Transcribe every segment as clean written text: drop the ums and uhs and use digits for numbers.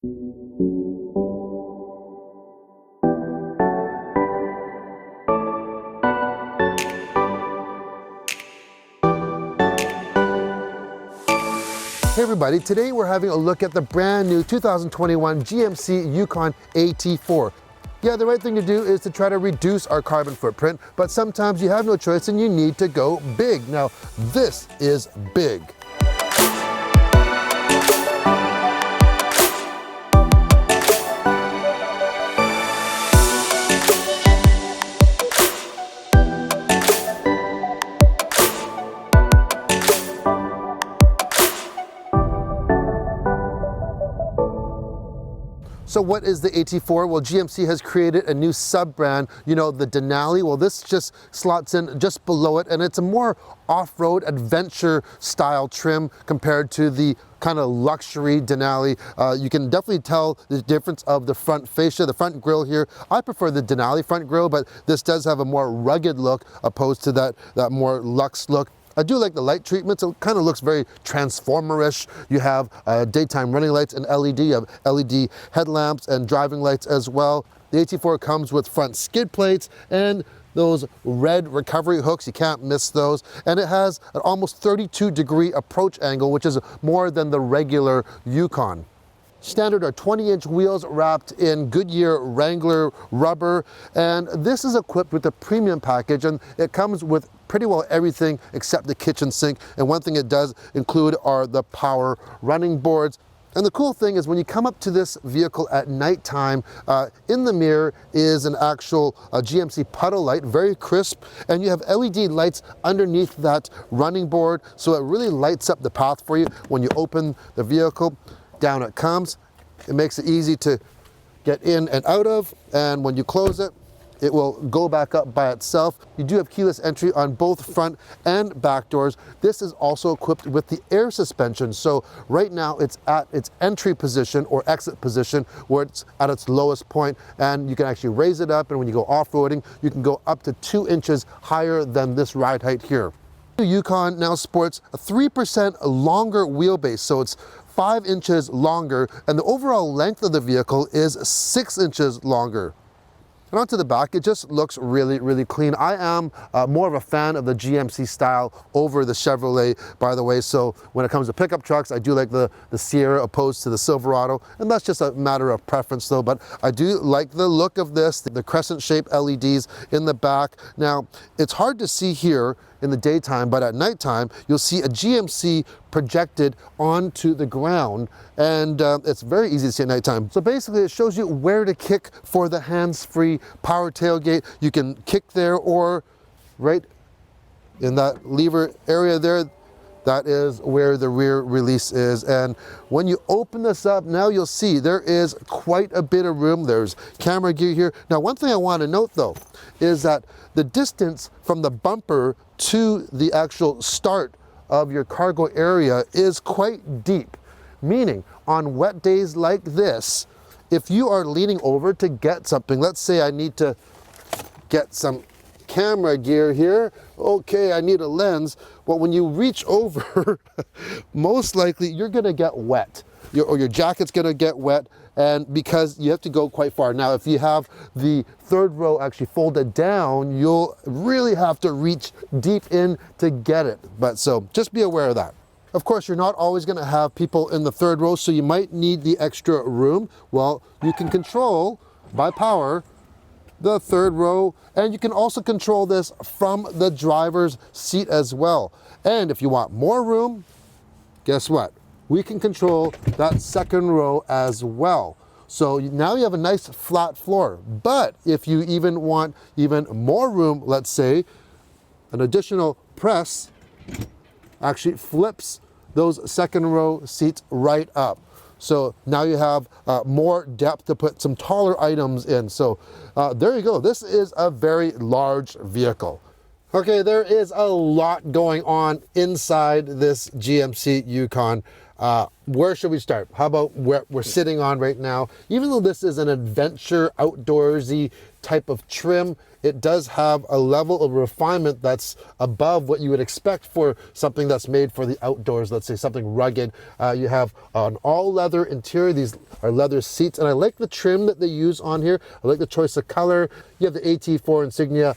Hey everybody, today we're having a look at the brand new 2021 GMC Yukon AT4. Yeah, the right thing to do is to try to reduce our carbon footprint, but sometimes you have no choice and you need to go big. Now, this is big. So what is the AT4? Well, GMC has created a new sub-brand, you know, the Denali. Well, this just slots in just below it, and it's a more off-road adventure style trim compared to the kind of luxury Denali. You can definitely tell the difference of the front fascia, the front grille here. I prefer the Denali front grille, but this does have a more rugged look opposed to that more luxe look. I do like the light treatments. It kind of looks very transformer-ish. You have daytime running lights and LED. You have LED headlamps and driving lights as well. The AT4 comes with front skid plates and those red recovery hooks. You can't miss those. And it has an almost 32-degree approach angle, which is more than the regular Yukon. Standard are 20-inch wheels wrapped in Goodyear Wrangler rubber, and this is equipped with a premium package, and it comes with pretty well everything except the kitchen sink. And one thing it does include are the power running boards. And the cool thing is when you come up to this vehicle at nighttime, in the mirror is an actual GMC puddle light, very crisp, and you have LED lights underneath that running board, so it really lights up the path for you when you open the vehicle. Down it comes. It makes it easy to get in and out of, and when you close it, it will go back up by itself. You do have keyless entry on both front and back doors. This is also equipped with the air suspension. So right now it's at its entry position or exit position where it's at its lowest point, and you can actually raise it up, and when you go off-roading, you can go up to 2 inches higher than this ride height here. The Yukon now sports a 3% longer wheelbase, so it's 5 inches longer, and the overall length of the vehicle is 6 inches longer. And onto the back, it just looks really, really clean. I am more of a fan of the GMC style over the Chevrolet, by the way. So when it comes to pickup trucks, I do like the Sierra opposed to the Silverado. And that's just a matter of preference though. But I do like the look of this, the crescent-shaped LEDs in the back. Now, it's hard to see here in the daytime, but at nighttime, you'll see a GMC projected onto the ground, and it's very easy to see at nighttime. So basically it shows you where to kick for the hands-free power tailgate. You can kick there, or right in that lever area there, that is where the rear release is. And when you open this up, now you'll see there is quite a bit of room. There's camera gear here. Now, one thing I want to note though, is that the distance from the bumper to the actual start of your cargo area is quite deep, meaning on wet days like this, if you are leaning over to get something, let's say I need to get some camera gear here, okay, I need a lens. Well, when you reach over, most likely you're gonna get wet, or your jacket's gonna get wet, and because you have to go quite far. Now, if you have the third row actually folded down, you'll really have to reach deep in to get it. But so just be aware of that. Of course, you're not always gonna have people in the third row, so you might need the extra room. Well, you can control by power the third row, and you can also control this from the driver's seat as well. And if you want more room, guess what? We can control that second row as well. So now you have a nice flat floor. But if you even want even more room, let's say, an additional press actually flips those second row seats right up. So now you have more depth to put some taller items in. So there you go. This is a very large vehicle. Okay, there is a lot going on inside this GMC Yukon. Where should we start? How about where we're sitting on right now? Even though this is an adventure, outdoorsy type of trim, it does have a level of refinement that's above what you would expect for something that's made for the outdoors. Let's say something rugged. You have an all leather interior. These are leather seats, and I like the trim that they use on here. I like the choice of color. You have the AT4 insignia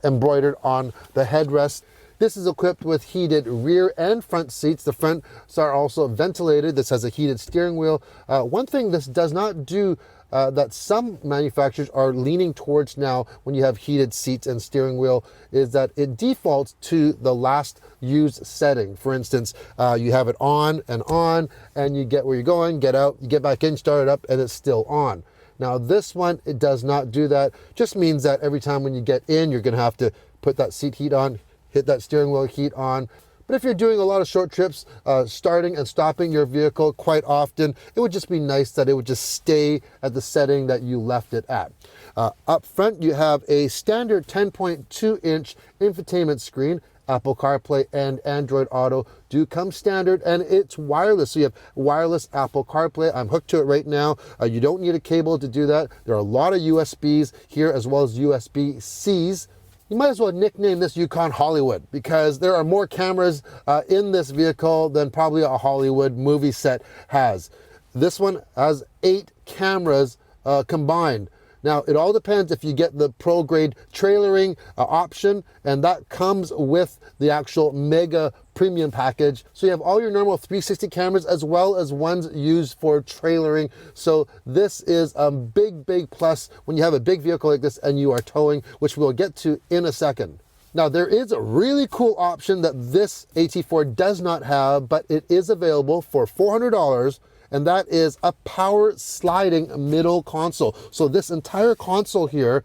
embroidered on the headrest. This is equipped with heated rear and front seats. The fronts are also ventilated. This has a heated steering wheel. One thing this does not do that some manufacturers are leaning towards now when you have heated seats and steering wheel is that it defaults to the last used setting. For instance, you have it on, and you get where you're going, get out, you get back in, start it up, and it's still on. Now this one, it does not do that. Just means that every time when you get in, you're gonna have to put that seat heat on, hit that steering wheel heat on. But if you're doing a lot of short trips, starting and stopping your vehicle quite often, it would just be nice that it would just stay at the setting that you left it at. Up front, you have a standard 10.2-inch infotainment screen. Apple CarPlay and Android Auto do come standard, and it's wireless. So you have wireless Apple CarPlay. I'm hooked to it right now. You don't need a cable to do that. There are a lot of USBs here as well as USB-Cs. You might as well nickname this Yukon Hollywood because there are more cameras in this vehicle than probably a Hollywood movie set has. This one has 8 cameras combined. Now, it all depends if you get the pro grade trailering option, and that comes with the actual mega premium package. So you have all your normal 360 cameras as well as ones used for trailering. So this is a big plus when you have a big vehicle like this and you are towing, which we'll get to in a second. Now, there is a really cool option that this AT4 does not have, but it is available for $400. And that is a power sliding middle console. So this entire console here,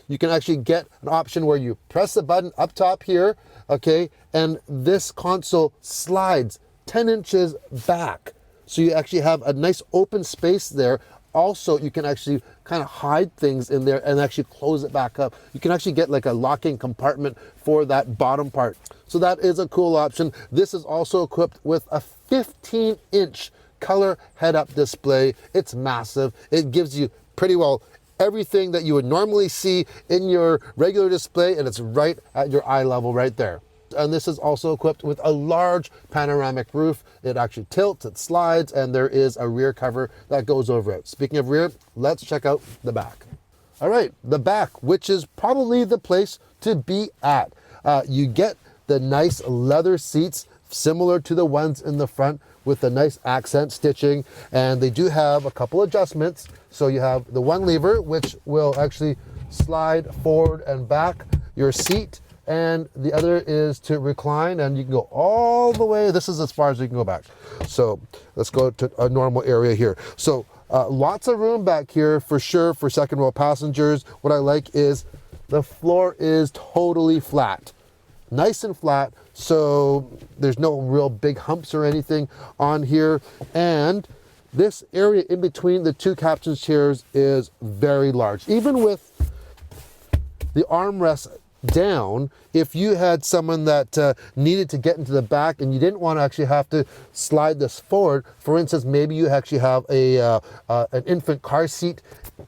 you can actually get an option where you press the button up top here, okay, and this console slides 10 inches back. So you actually have a nice open space there. Also, you can actually kind of hide things in there and actually close it back up. You can actually get like a locking compartment for that bottom part. So that is a cool option. This is also equipped with a 15-inch color head-up display. It's massive. It gives you pretty well everything that you would normally see in your regular display, and it's right at your eye level right there. And this is also equipped with a large panoramic roof. It actually tilts, it slides, and there is a rear cover that goes over it. Speaking of rear, let's check out the back. All right, the back, which is probably the place to be at. You get the nice leather seats similar to the ones in the front with the nice accent stitching, and they do have a couple adjustments. So you have the one lever which will actually slide forward and back your seat, and the other is to recline, and you can go all the way. This is as far as you can go back. So let's go to a normal area here. So lots of room back here for sure for second row passengers. What I like is the floor is totally flat, nice and flat, so there's no real big humps or anything on here. And this area in between the two captain chairs is very large. Even with the armrest down, if you had someone that needed to get into the back and you didn't want to actually have to slide this forward, for instance, maybe you actually have an infant car seat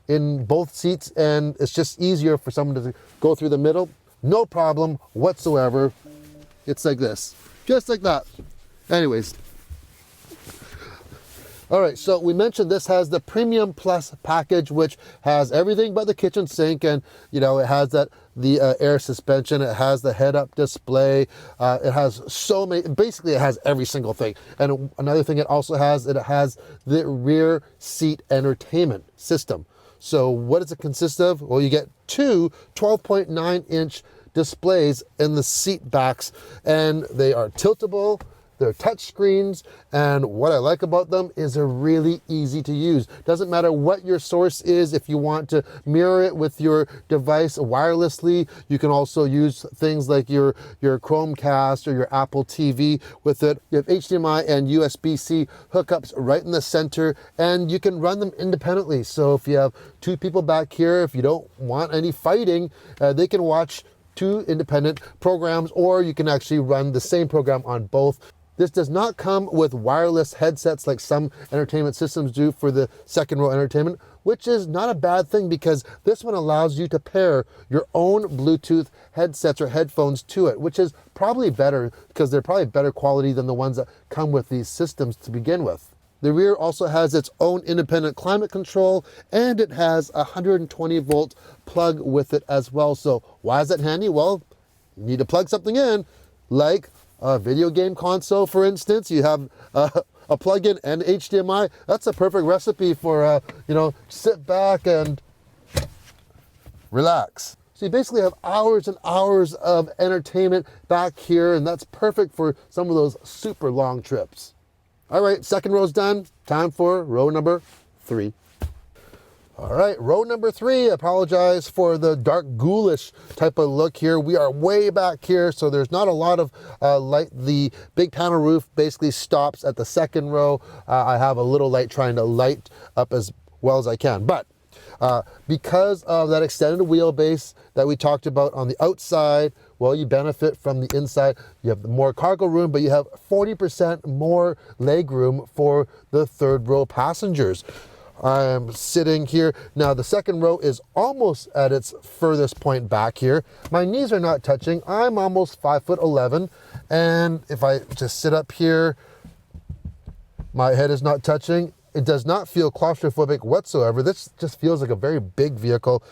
in both seats and it's just easier for someone to go through the middle, no problem whatsoever. It's like this, just like that. Anyways, all right, so we mentioned this has the Premium Plus package, which has everything but the kitchen sink, and you know, it has the air suspension, it has the head-up display, it has so many, basically it has every single thing. And another thing it also has, it has the rear seat entertainment system. So what does it consist of? Well, you get two 12.9-inch displays in the seat backs, and they are tiltable, they're touch screens, and what I like about them is they're really easy to use. Doesn't matter what your source is. If you want to mirror it with your device wirelessly, you can also use things like your Chromecast or your Apple TV with it. You have HDMI and USB-C hookups right in the center, and you can run them independently. So if you have two people back here, if you don't want any fighting, they can watch two independent programs, or you can actually run the same program on both. This does not come with wireless headsets like some entertainment systems do for the second row entertainment, which is not a bad thing because this one allows you to pair your own Bluetooth headsets or headphones to it, which is probably better because they're probably better quality than the ones that come with these systems to begin with. The rear also has its own independent climate control, and it has a 120 volt plug with it as well. So why is that handy? Well, you need to plug something in, like a video game console, for instance. You have a plug-in and HDMI. That's a perfect recipe for, sit back and relax. So you basically have hours and hours of entertainment back here, and that's perfect for some of those super long trips. All right, second row's done. Time for row number 3. All right, row number 3. Apologize for the dark ghoulish type of look here. We are way back here, so there's not a lot of light. The big panel roof basically stops at the second row. I have a little light trying to light up as well as I can. But because of that extended wheelbase that we talked about on the outside, well, you benefit from the inside. You have more cargo room, but you have 40% more leg room for the third row passengers. I'm sitting here. Now the second row is almost at its furthest point back here. My knees are not touching. I'm almost 5'11", and if I just sit up here, my head is not touching. It does not feel claustrophobic whatsoever. This just feels like a very big vehicle.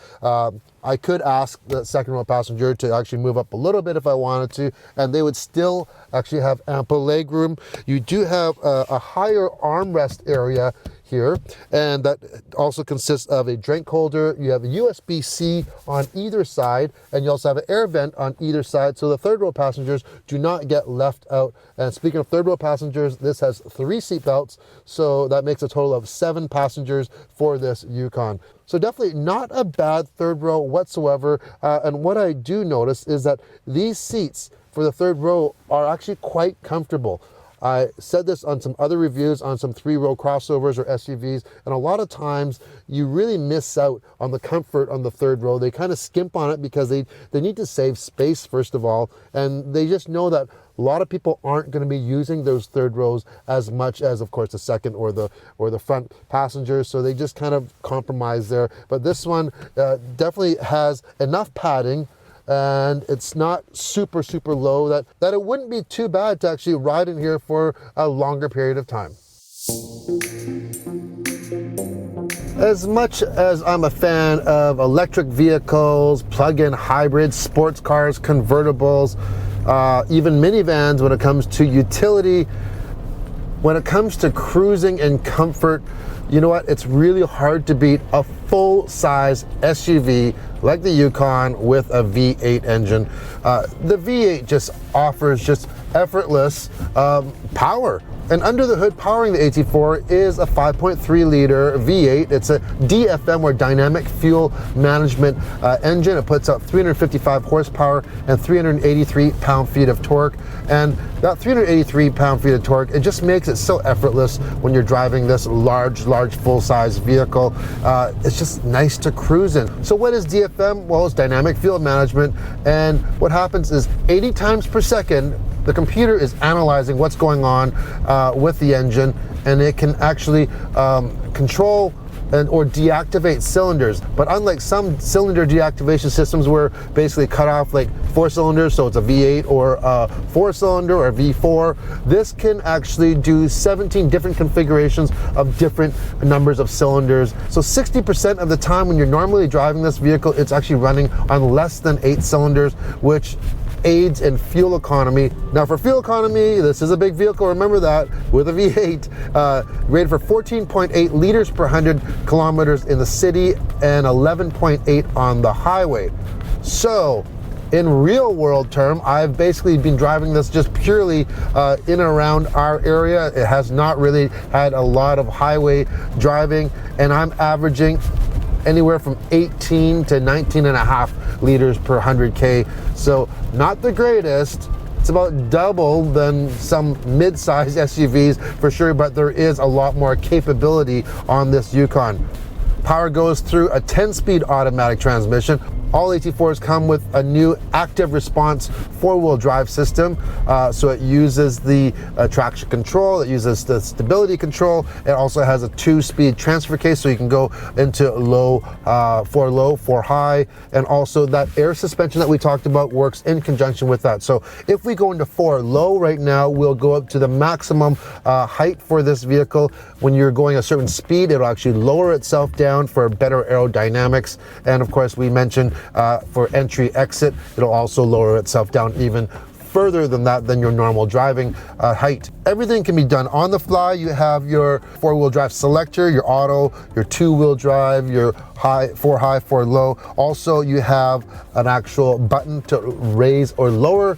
I could ask the second row passenger to actually move up a little bit if I wanted to, and they would still actually have ample leg room. You do have a higher armrest area here, and that also consists of a drink holder. You have a USB-C on either side, and you also have an air vent on either side, so the third row passengers do not get left out. And speaking of third row passengers, this has 3 seat belts, so that makes a total of 7 passengers for this Yukon. So definitely not a bad third row whatsoever. And what I do notice is that these seats for the third row are actually quite comfortable. I said this on some other reviews on some 3-row crossovers or SUVs, and a lot of times you really miss out on the comfort on the third row. They kind of skimp on it because they need to save space, first of all, and they just know that a lot of people aren't going to be using those third rows as much as, of course, the second or the front passengers, so they just kind of compromise there. But this one definitely has enough padding, and it's not super low that it wouldn't be too bad to actually ride in here for a longer period of time. As much as I'm a fan of electric vehicles, plug-in hybrids, sports cars, convertibles, even minivans when it comes to utility, when it comes to cruising and comfort, you know what? It's really hard to beat a full-size SUV like the Yukon with a V8 engine. The V8 just offers just effortless power. And under the hood powering the AT4 is a 5.3 liter V8. It's a DFM, or dynamic fuel management engine. It puts out 355 horsepower and 383 pound-feet of torque. And that 383 pound-feet of torque, it just makes it so effortless when you're driving this large full-size vehicle. It's just nice to cruise in. So what is DFM? Well, it's dynamic fuel management. And what happens is 80 times per second, the computer is analyzing what's going on with the engine, and it can actually control or deactivate cylinders. But unlike some cylinder deactivation systems where basically cut off like 4 cylinders, so it's a V8 or a 4-cylinder or a V4, this can actually do 17 different configurations of different numbers of cylinders. So 60% of the time when you're normally driving this vehicle, it's actually running on less than 8 cylinders, which aids in fuel economy. Now for fuel economy, this is a big vehicle, remember that, with a V8, rated for 14.8 liters per 100 kilometers in the city and 11.8 on the highway. So in real world term, I've basically been driving this just purely in and around our area. It has not really had a lot of highway driving, and I'm averaging anywhere from 18 to 19.5 liters per 100K. So not the greatest. It's about double than some mid-size SUVs for sure, but there is a lot more capability on this Yukon. Power goes through a 10-speed automatic transmission. All AT4s come with a new active response four-wheel drive system. So it uses the traction control, it uses the stability control. It also has a 2-speed transfer case, so you can go into low, for high, and also that air suspension that we talked about works in conjunction with that. So if we go into 4 low right now, we'll go up to the maximum height for this vehicle. When you're going a certain speed, it'll actually lower itself down for better aerodynamics. And of course, we mentioned for entry exit, it'll also lower itself down even further than that than your normal driving height. Everything can be done on the fly. You have your 4-wheel drive selector, your auto, your 2-wheel drive, your high, 4 low. Also, you have an actual button to raise or lower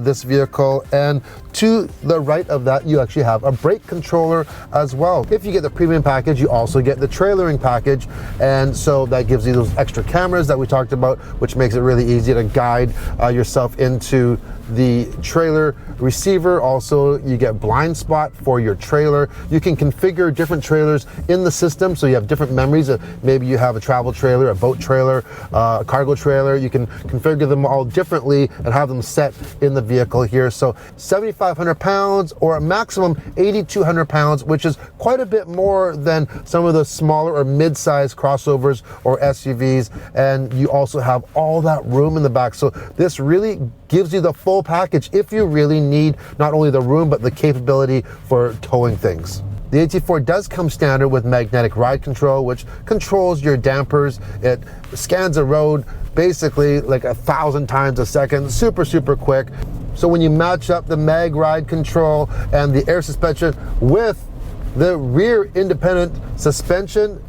this vehicle, and to the right of that, you actually have a brake controller as well. If you get the premium package, you also get the trailering package, and so that gives you those extra cameras that we talked about, which makes it really easy to guide yourself into the trailer receiver. Also, you get blind spot for your trailer. You can configure different trailers in the system, so you have different memories. Maybe you have a travel trailer, a boat trailer, a cargo trailer. You can configure them all differently and have them set in the vehicle here. So 7,500 pounds or a maximum 8,200 pounds, which is quite a bit more than some of the smaller or mid-sized crossovers or SUVs. And you also have all that room in the back. So this really gives you the full package if you really need not only the room, but the capability for towing things. The AT4 does come standard with magnetic ride control, which controls your dampers. It scans a road basically like 1,000 times a second, super, super quick. So when you match up the mag ride control and the air suspension with the rear independent suspension,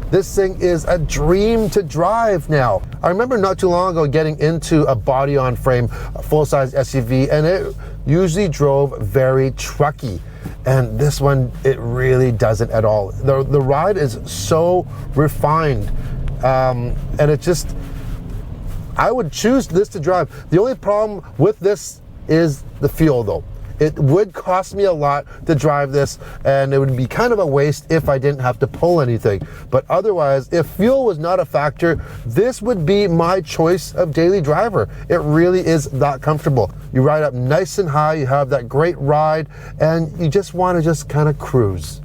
this thing is a dream to drive now. I remember not too long ago getting into a body-on-frame full-size SUV, and it usually drove very trucky. And this one, it really doesn't at all. The ride is so refined, and it just, I would choose this to drive. The only problem with this is the fuel though. It would cost me a lot to drive this, and it would be kind of a waste if I didn't have to pull anything. But otherwise, if fuel was not a factor, this would be my choice of daily driver. It really is that comfortable. You ride up nice and high, you have that great ride, and you just want to just kind of cruise.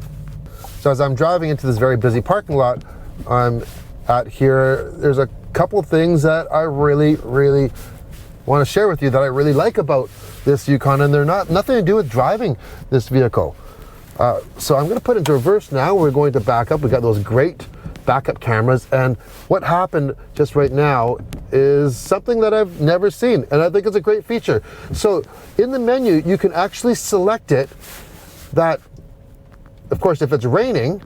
So as I'm driving into this very busy parking lot I'm at here, there's a couple things that I really want to share with you that I really like about this Yukon, and they're nothing to do with driving this vehicle. So I'm going to put it into reverse now. We're going to back up. We got those great backup cameras, and what happened just right now is something that I've never seen, and I think it's a great feature. So in the menu, you can actually select it that, of course, if it's raining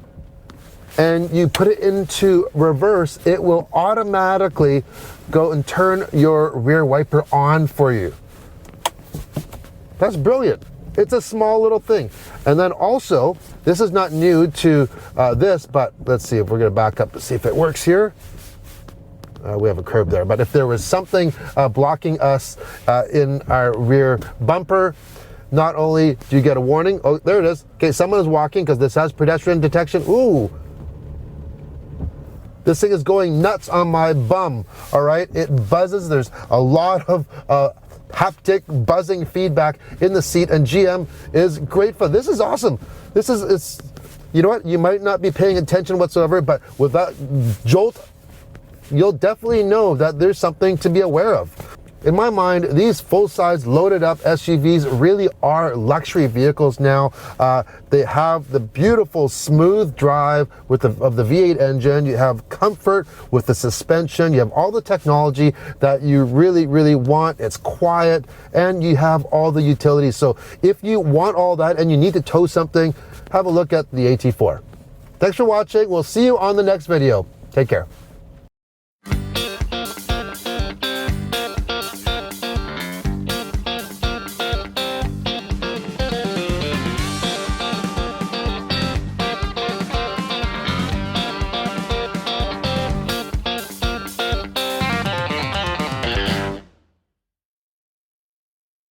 and you put it into reverse, it will automatically go and turn your rear wiper on for you. That's brilliant. It's a small little thing. And then also, this is not new to this, but let's see if we're gonna back up to see if it works here. We have a curb there, but if there was something blocking us in our rear bumper, not only do you get a warning, oh, there it is. Okay, someone is walking because this has pedestrian detection. Ooh, this thing is going nuts on my bum, all right? It buzzes. There's a lot of haptic buzzing feedback in the seat, and GM is great for this. Is awesome. It's you know what, you might not be paying attention whatsoever, but with that jolt, you'll definitely know that there's something to be aware of. In my mind, these full-size loaded up SUVs really are luxury vehicles now. They have the beautiful smooth drive of the V8 engine. You have comfort with the suspension. You have all the technology that you really want. It's quiet, and you have all the utilities. So if you want all that and you need to tow something, have a look at the AT4. Thanks for watching. We'll see you on the next video. Take care.